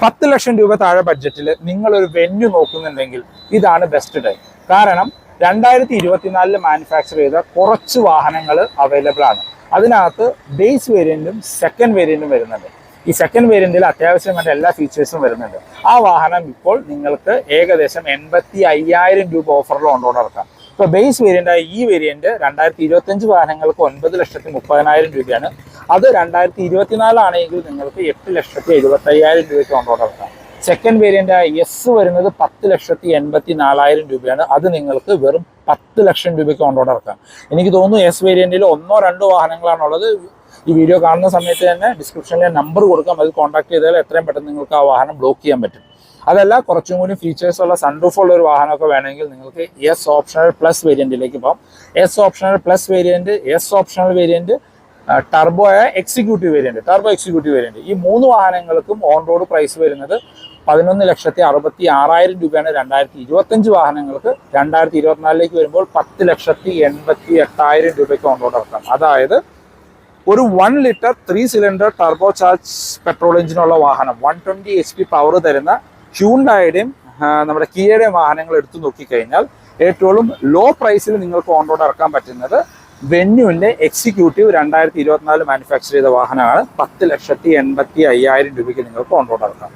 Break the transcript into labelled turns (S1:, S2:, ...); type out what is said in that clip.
S1: 10 ലക്ഷം രൂപ താഴെ ബഡ്ജറ്റിൽ നിങ്ങളൊരു വെന്യൂ നോക്കുന്നുണ്ടെങ്കിൽ ഇതാണ് ബെസ്റ്റ് ടൈം. കാരണം 2024 മാനുഫാക്ചർ ചെയ്ത കുറച്ച് വാഹനങ്ങൾ അവൈലബിൾ ആണ്. അതിനകത്ത് ബേസ് വേരിയന്റും സെക്കൻഡ് വേരിയന്റും വരുന്നുണ്ട്. ഈ സെക്കൻഡ് വേരിയന്റിൽ അത്യാവശ്യം വേണ്ട എല്ലാ ഫീച്ചേഴ്സും വരുന്നുണ്ട്. ആ വാഹനം ഇപ്പോൾ നിങ്ങൾക്ക് ഏകദേശം 85,000 രൂപ ഓഫറിൽ ഓൺ ഇറക്കാം. ഇപ്പോൾ ബേസ് വേരിയൻ്റായ ഈ വേരിയന്റ് 2025 വാഹനങ്ങൾക്ക് 9,30,000 രൂപയാണ്. അത് 2024 ആണെങ്കിൽ നിങ്ങൾക്ക് 8,75,000 രൂപയ്ക്ക് ഓൺ ഇറക്കാം. സെക്കൻഡ് വേരിയൻ്റായ എസ് വരുന്നത് 10,84,000 രൂപയാണ്. അത് നിങ്ങൾക്ക് വെറും 10 ലക്ഷം രൂപയ്ക്ക് ഓൺ ഇറക്കാം. എനിക്ക് തോന്നുന്നു എസ് വേരിയന്റിൽ 1-2 വാഹനങ്ങളാണുള്ളത്. ഈ വീഡിയോ കാണുന്ന സമയത്ത് തന്നെ ഡിസ്ക്രിപ്ഷനിൽ നമ്പർ കൊടുക്കാം. അത് കോൺടാക്ട് ചെയ്താൽ എത്രയും പെട്ടെന്ന് നിങ്ങൾക്ക് ആ വാഹനം ബ്ലോക്ക് ചെയ്യാൻ പറ്റും. അതല്ല, കുറച്ചും കൂടി ഫീച്ചേഴ്സ് ഉള്ള സൺറൂഫ് ഉള്ള ഒരു വാഹനമൊക്കെ വേണമെങ്കിൽ നിങ്ങൾക്ക് എസ് ഓപ്ഷണൽ പ്ലസ് വേരിയന്റിലേക്ക് പോകാം. S optional plus variant, S optional variant, turbo executive variant, turbo executive variant, ഈ 3 വാഹനങ്ങൾക്കും ഓൺ റോഡ് പ്രൈസ് വരുന്നത് 11,66,000 രൂപയാണ് 2025 വാഹനങ്ങൾക്ക്. 2024 വരുമ്പോൾ 10,88,000 രൂപയ്ക്ക് ഓൺ റോഡ് ഇറക്കാം. അതായത് ഒരു 1 litre 3 cylinder turbo charge petrol എഞ്ചിനുള്ള വാഹനം 120 HP പവർ തരുന്ന ഹ്യൂണ്ടായുടെയും നമ്മുടെ കിയയുടെയും വാഹനങ്ങൾ എടുത്തു നോക്കിക്കഴിഞ്ഞാൽ ഏറ്റവും ലോ പ്രൈസിൽ നിങ്ങൾക്ക് ഓൺ റോഡ് ഇറക്കാൻ പറ്റുന്നത് വെന്യൂവിന്റെ എക്സിക്യൂട്ടീവ് 2024 മാനുഫാക്ചർ ചെയ്ത വാഹനമാണ്. 10,85,000 രൂപയ്ക്ക് നിങ്ങൾക്ക് ഓൺ റോഡ് ഇറക്കാം.